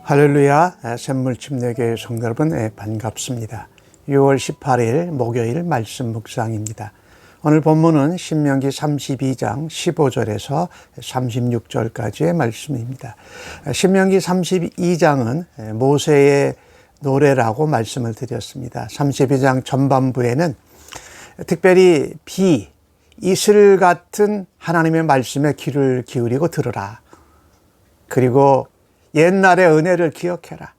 할렐루야, 샘물침례교회 성도 여러분, 반갑습니다. 6월 18일 목요일 말씀 묵상입니다. 오늘 본문은 신명기 32장 15절에서 36절까지의 말씀입니다. 신명기 32장은 모세의 노래라고 말씀을 드렸습니다. 32장 전반부에는 특별히 이슬 같은 하나님의 말씀에 귀를 기울이고 들으라. 그리고 옛날의 은혜를 기억해라.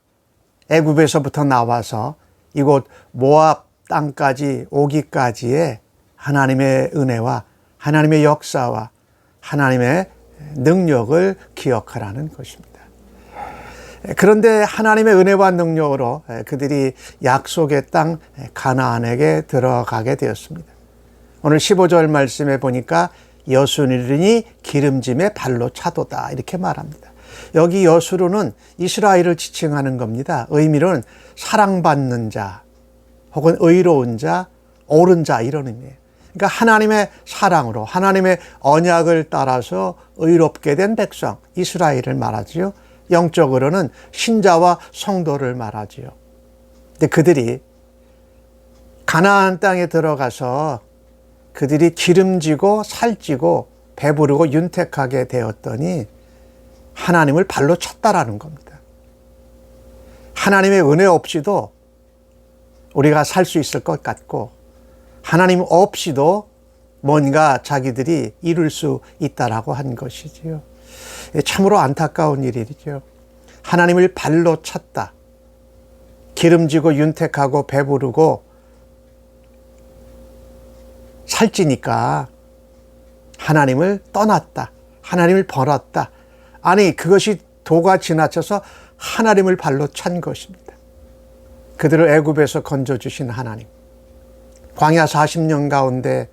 애굽에서부터 나와서 이곳 모압 땅까지 오기까지의 하나님의 은혜와 하나님의 역사와 하나님의 능력을 기억하라는 것입니다. 그런데 하나님의 은혜와 능력으로 그들이 약속의 땅 가나안에게 들어가게 되었습니다. 오늘 15절 말씀에 보니까 여수르니 기름짐에 발로 차도다 이렇게 말합니다. 여기 여수르는 이스라엘을 지칭하는 겁니다. 의미로는 사랑받는 자 혹은 의로운 자, 옳은 자 이런 의미예요. 그러니까 하나님의 사랑으로 하나님의 언약을 따라서 의롭게 된 백성 이스라엘을 말하지요. 영적으로는 신자와 성도를 말하지요. 근데 그들이 가나안 땅에 들어가서 그들이 기름지고 살찌고 배부르고 윤택하게 되었더니 하나님을 발로 찼다라는 겁니다. 하나님의 은혜 없이도 우리가 살 수 있을 것 같고 하나님 없이도 뭔가 자기들이 이룰 수 있다라고 한 것이지요. 참으로 안타까운 일이죠. 하나님을 발로 찼다. 기름지고 윤택하고 배부르고 살찌니까 하나님을 떠났다. 하나님을 버렸다. 아니 그것이 도가 지나쳐서 하나님을 발로 찬 것입니다. 그들을 애굽에서 건져주신 하나님. 광야 40년 가운데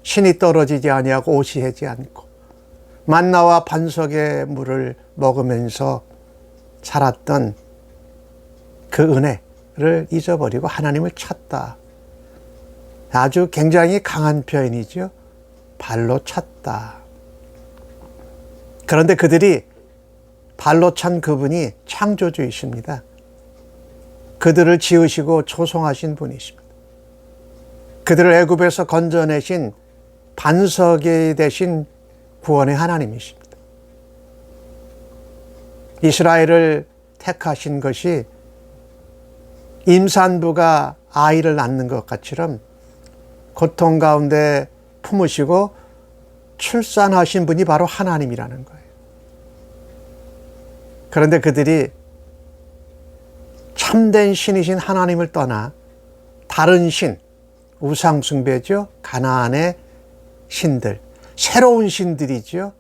신이 떨어지지 아니하고 옷이 해지 않고 만나와 반석의 물을 먹으면서 살았던 그 은혜를 잊어버리고 하나님을 찾다. 아주 굉장히 강한 표현이죠. 발로 찼다. 그런데 그들이 발로 찬 그분이 창조주이십니다. 그들을 지으시고 조성하신 분이십니다. 그들을 애굽에서 건져내신 반석이 되신 구원의 하나님이십니다. 이스라엘을 택하신 것이 임산부가 아이를 낳는 것 같처럼 고통 가운데 품으시고 출산하신 분이 바로 하나님이라는 거예요. 그런데 그들이 참된 신이신 하나님을 떠나 다른 신, 우상숭배죠. 가나안의 신들, 새로운 신들이죠.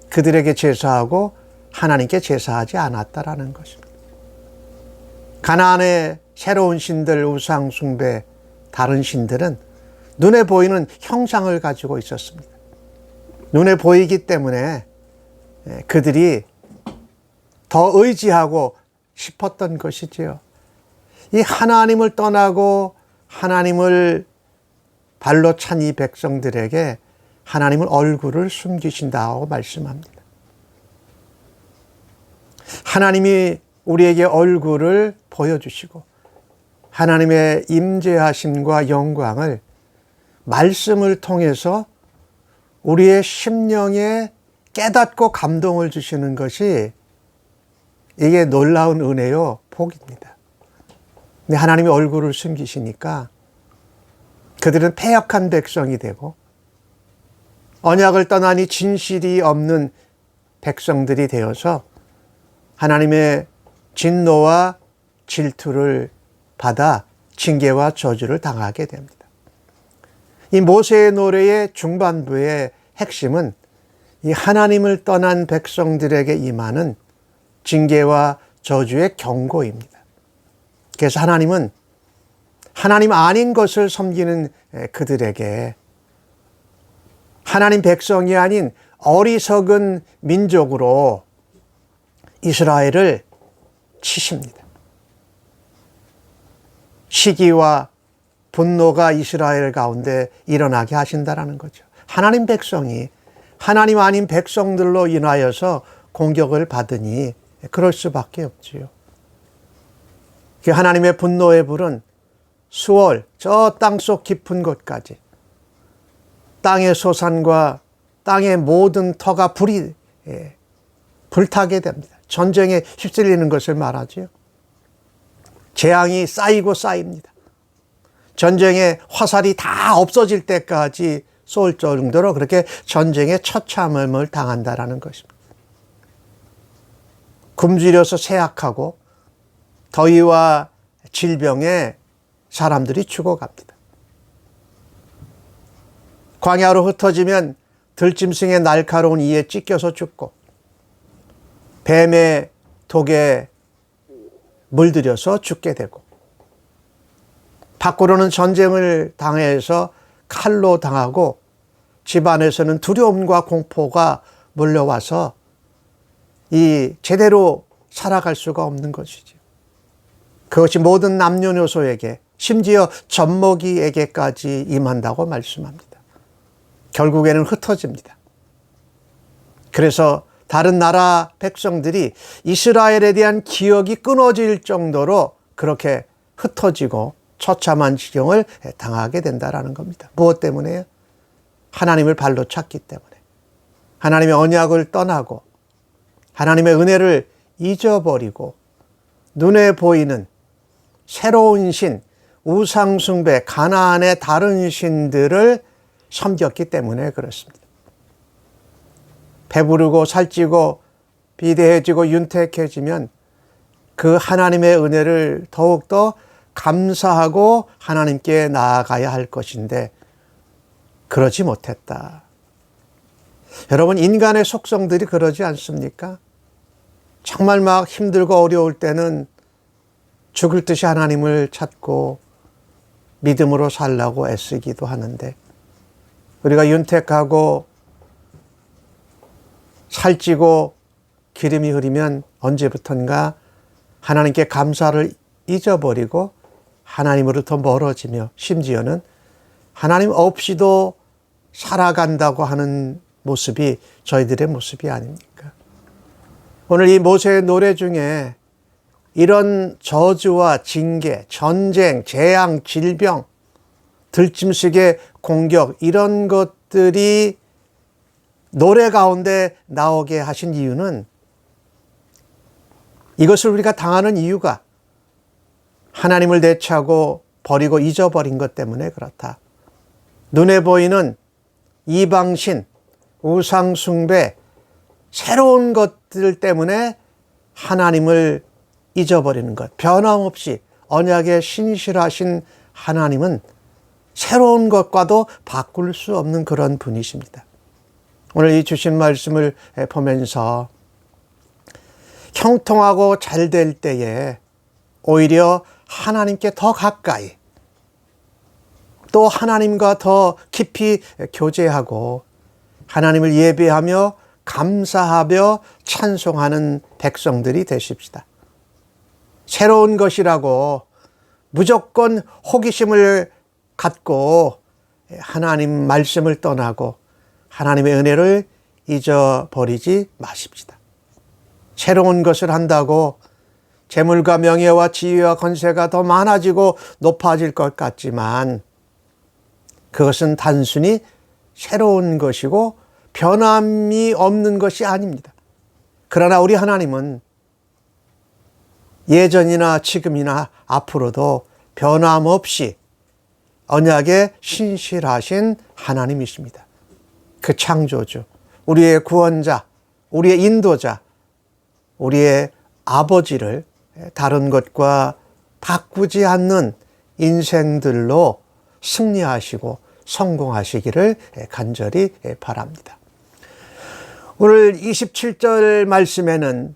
그들에게 제사하고 하나님께 제사하지 않았다라는 것입니다. 가나안의 새로운 신들, 우상숭배, 다른 신들은 눈에 보이는 형상을 가지고 있었습니다. 눈에 보이기 때문에 그들이 더 의지하고 싶었던 것이지요. 이 하나님을 떠나고 하나님을 발로 찬 이 백성들에게 하나님은 얼굴을 숨기신다고 말씀합니다. 하나님이 우리에게 얼굴을 보여주시고 하나님의 임재하심과 영광을 말씀을 통해서 우리의 심령에 깨닫고 감동을 주시는 것이 이게 놀라운 은혜요, 복입니다. 근데 하나님이 얼굴을 숨기시니까 그들은 패역한 백성이 되고 언약을 떠나니 진실이 없는 백성들이 되어서 하나님의 진노와 질투를 받아 징계와 저주를 당하게 됩니다. 이 모세의 노래의 중반부의 핵심은 이 하나님을 떠난 백성들에게 임하는 징계와 저주의 경고입니다. 그래서 하나님은 하나님 아닌 것을 섬기는 그들에게 하나님 백성이 아닌 어리석은 민족으로 이스라엘을 치십니다. 시기와 분노가 이스라엘 가운데 일어나게 하신다라는 거죠. 하나님 백성이 하나님 아닌 백성들로 인하여서 공격을 받으니 그럴 수밖에 없지요. 그 하나님의 분노의 불은 수월 저 땅속 깊은 곳까지 땅의 소산과 땅의 모든 터가 불타게 됩니다. 전쟁에 휩쓸리는 것을 말하지요. 재앙이 쌓이고 쌓입니다. 전쟁의 화살이 다 없어질 때까지 쏠 정도로 그렇게 전쟁의 처참함을 당한다라는 것입니다. 굶주려서 쇠약하고 더위와 질병에 사람들이 죽어갑니다. 광야로 흩어지면 들짐승의 날카로운 이에 찢겨서 죽고 뱀의 독에 물들여서 죽게 되고 밖으로는 전쟁을 당해서 칼로 당하고 집안에서는 두려움과 공포가 몰려와서 제대로 살아갈 수가 없는 것이죠. 그것이 모든 남녀노소에게 심지어 젖먹이에게까지 임한다고 말씀합니다. 결국에는 흩어집니다. 그래서 다른 나라 백성들이 이스라엘에 대한 기억이 끊어질 정도로 그렇게 흩어지고 처참한 지경을 당하게 된다는 겁니다. 무엇 때문에요? 하나님을 발로 찼기 때문에. 하나님의 언약을 떠나고 하나님의 은혜를 잊어버리고 눈에 보이는 새로운 신, 우상숭배, 가나안의 다른 신들을 섬겼기 때문에 그렇습니다. 배부르고 살찌고 비대해지고 윤택해지면 그 하나님의 은혜를 더욱더 감사하고 하나님께 나아가야 할 것인데 그러지 못했다. 여러분, 인간의 속성들이 그러지 않습니까? 정말 막 힘들고 어려울 때는 죽을 듯이 하나님을 찾고 믿음으로 살라고 애쓰기도 하는데 우리가 윤택하고 살찌고 기름이 흐리면 언제부턴가 하나님께 감사를 잊어버리고 하나님으로부터 멀어지며 심지어는 하나님 없이도 살아간다고 하는 모습이 저희들의 모습이 아닙니까? 오늘 이 모세의 노래 중에 이런 저주와 징계, 전쟁, 재앙, 질병, 들짐승의 공격 이런 것들이 노래 가운데 나오게 하신 이유는 이것을 우리가 당하는 이유가 하나님을 내차고 버리고 잊어버린 것 때문에 그렇다. 눈에 보이는 이방신, 우상숭배, 새로운 것들 때문에 하나님을 잊어버리는 것. 변함없이 언약에 신실하신 하나님은 새로운 것과도 바꿀 수 없는 그런 분이십니다. 오늘 이 주신 말씀을 보면서 형통하고 잘 될 때에 오히려 하나님께 더 가까이 또 하나님과 더 깊이 교제하고 하나님을 예배하며 감사하며 찬송하는 백성들이 되십시다. 새로운 것이라고 무조건 호기심을 갖고 하나님 말씀을 떠나고 하나님의 은혜를 잊어버리지 마십시다. 새로운 것을 한다고 재물과 명예와 지위와 권세가 더 많아지고 높아질 것 같지만 그것은 단순히 새로운 것이고 변함이 없는 것이 아닙니다. 그러나 우리 하나님은 예전이나 지금이나 앞으로도 변함없이 언약에 신실하신 하나님이십니다. 그 창조주, 우리의 구원자, 우리의 인도자, 우리의 아버지를 다른 것과 바꾸지 않는 인생들로 승리하시고 성공하시기를 간절히 바랍니다. 오늘 27절 말씀에는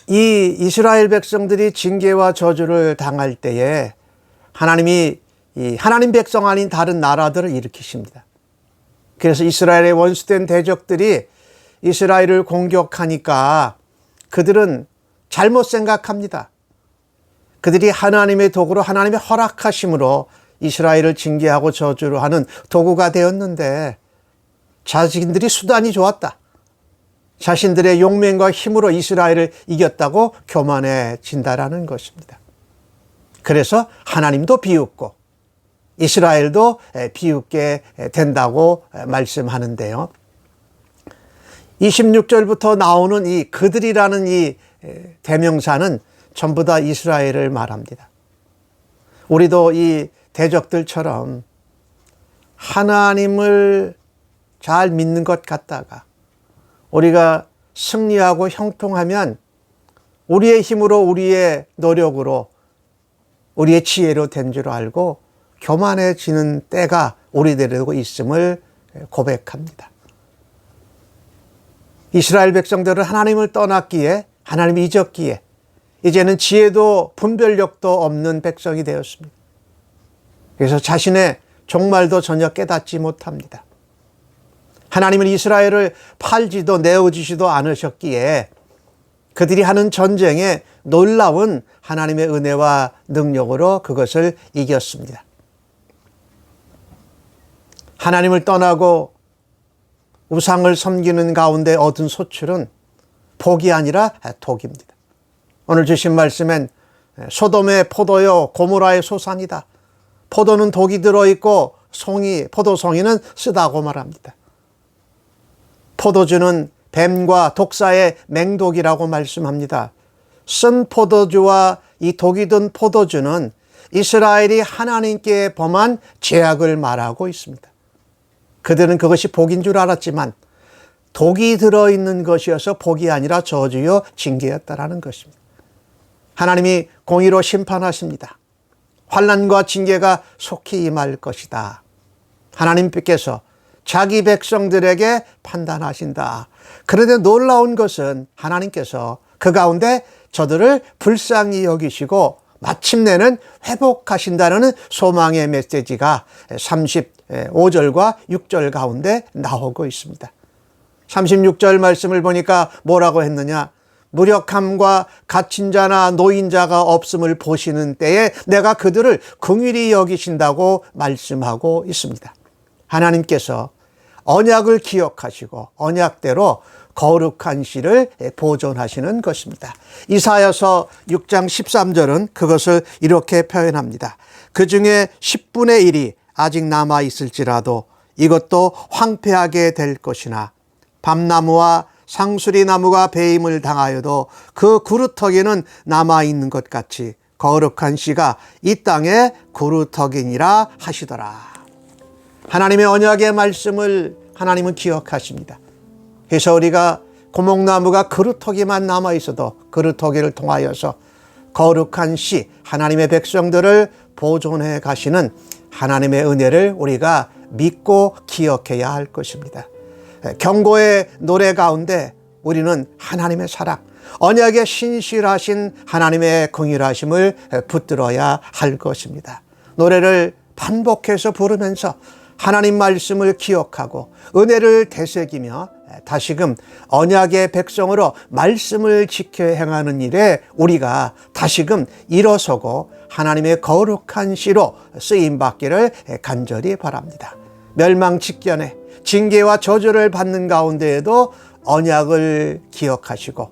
이 이스라엘 백성들이 징계와 저주를 당할 때에 하나님이 하나님 백성 아닌 다른 나라들을 일으키십니다. 그래서 이스라엘의 원수된 대적들이 이스라엘을 공격하니까 그들은 잘못 생각합니다. 그들이 하나님의 도구로 하나님의 허락하심으로 이스라엘을 징계하고 저주를 하는 도구가 되었는데 자신들이 수단이 좋았다. 자신들의 용맹과 힘으로 이스라엘을 이겼다고 교만해진다라는 것입니다. 그래서 하나님도 비웃고 이스라엘도 비웃게 된다고 말씀하는데요. 26절부터 나오는 이 그들이라는 이 대명사는 전부 다 이스라엘을 말합니다. 우리도 이 대적들처럼 하나님을 잘 믿는 것 같다가 우리가 승리하고 형통하면 우리의 힘으로, 우리의 노력으로, 우리의 지혜로 된 줄 알고 교만해지는 때가 우리들에도 있음을 고백합니다. 이스라엘 백성들은 하나님을 떠났기에, 하나님이 잊었기에 이제는 지혜도 분별력도 없는 백성이 되었습니다. 그래서 자신의 종말도 전혀 깨닫지 못합니다. 하나님은 이스라엘을 팔지도 내어주지도 않으셨기에 그들이 하는 전쟁에 놀라운 하나님의 은혜와 능력으로 그것을 이겼습니다. 하나님을 떠나고 우상을 섬기는 가운데 얻은 소출은 복이 아니라 독입니다. 오늘 주신 말씀엔 소돔의 포도요 고모라의 소산이다. 포도는 독이 들어있고 포도송이는 쓰다고 말합니다. 포도주는 뱀과 독사의 맹독이라고 말씀합니다. 쓴 포도주와 이 독이 든 포도주는 이스라엘이 하나님께 범한 죄악을 말하고 있습니다. 그들은 그것이 복인 줄 알았지만 독이 들어있는 것이어서 복이 아니라 저주요 징계였다라는 것입니다. 하나님이 공의로 심판하십니다. 환난과 징계가 속히 임할 것이다. 하나님께서 자기 백성들에게 판단하신다. 그런데 놀라운 것은 하나님께서 그 가운데 저들을 불쌍히 여기시고 마침내는 회복하신다는 소망의 메시지가 35절과 6절 가운데 나오고 있습니다. 36절 말씀을 보니까 뭐라고 했느냐? 무력함과 갇힌 자나 노인자가 없음을 보시는 때에 내가 그들을 긍휼히 여기신다고 말씀하고 있습니다. 하나님께서 언약을 기억하시고 언약대로 거룩한 씨를 보존하시는 것입니다. 이사야서 6장 13절은 그것을 이렇게 표현합니다. 그 중에 10분의 1이 아직 남아 있을지라도 이것도 황폐하게 될 것이나 밤나무와 상수리 나무가 배임을 당하여도 그 구루터기는 남아있는 것 같이 거룩한 씨가 이 땅에 구루터기니라 하시더라. 하나님의 언약의 말씀을 하나님은 기억하십니다. 그래서 우리가 고목나무가 그루터기만 남아있어도 그루터기를 통하여서 거룩한 씨, 하나님의 백성들을 보존해 가시는 하나님의 은혜를 우리가 믿고 기억해야 할 것입니다. 경고의 노래 가운데 우리는 하나님의 사랑, 언약의 신실하신 하나님의 긍휼하심을 붙들어야 할 것입니다. 노래를 반복해서 부르면서 하나님 말씀을 기억하고 은혜를 되새기며 다시금 언약의 백성으로 말씀을 지켜 행하는 일에 우리가 다시금 일어서고 하나님의 거룩한 씨로 쓰임받기를 간절히 바랍니다. 멸망 직전에 징계와 저주를 받는 가운데에도 언약을 기억하시고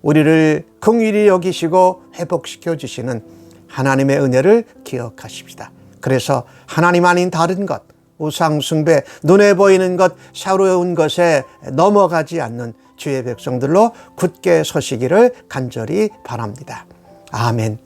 우리를 긍휼히 여기시고 회복시켜 주시는 하나님의 은혜를 기억하십시다. 그래서 하나님 아닌 다른 것, 우상 숭배, 눈에 보이는 것, 새로운 것에 넘어가지 않는 주의 백성들로 굳게 서시기를 간절히 바랍니다. 아멘.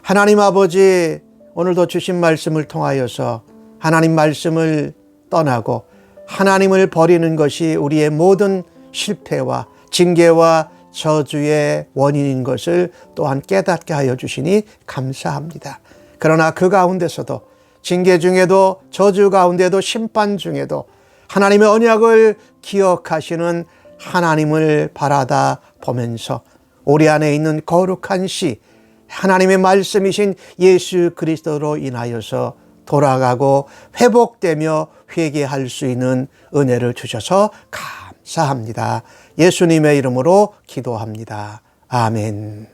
하나님 아버지, 오늘도 주신 말씀을 통하여서 하나님 말씀을 떠나고 하나님을 버리는 것이 우리의 모든 실패와 징계와 저주의 원인인 것을 또한 깨닫게 하여 주시니 감사합니다. 그러나 그 가운데서도 징계 중에도 저주 가운데도 심판 중에도 하나님의 언약을 기억하시는 하나님을 바라다 보면서 우리 안에 있는 거룩한 씨, 하나님의 말씀이신 예수 그리스도로 인하여서 돌아가고 회복되며 회개할 수 있는 은혜를 주셔서 감사합니다. 예수님의 이름으로 기도합니다. 아멘.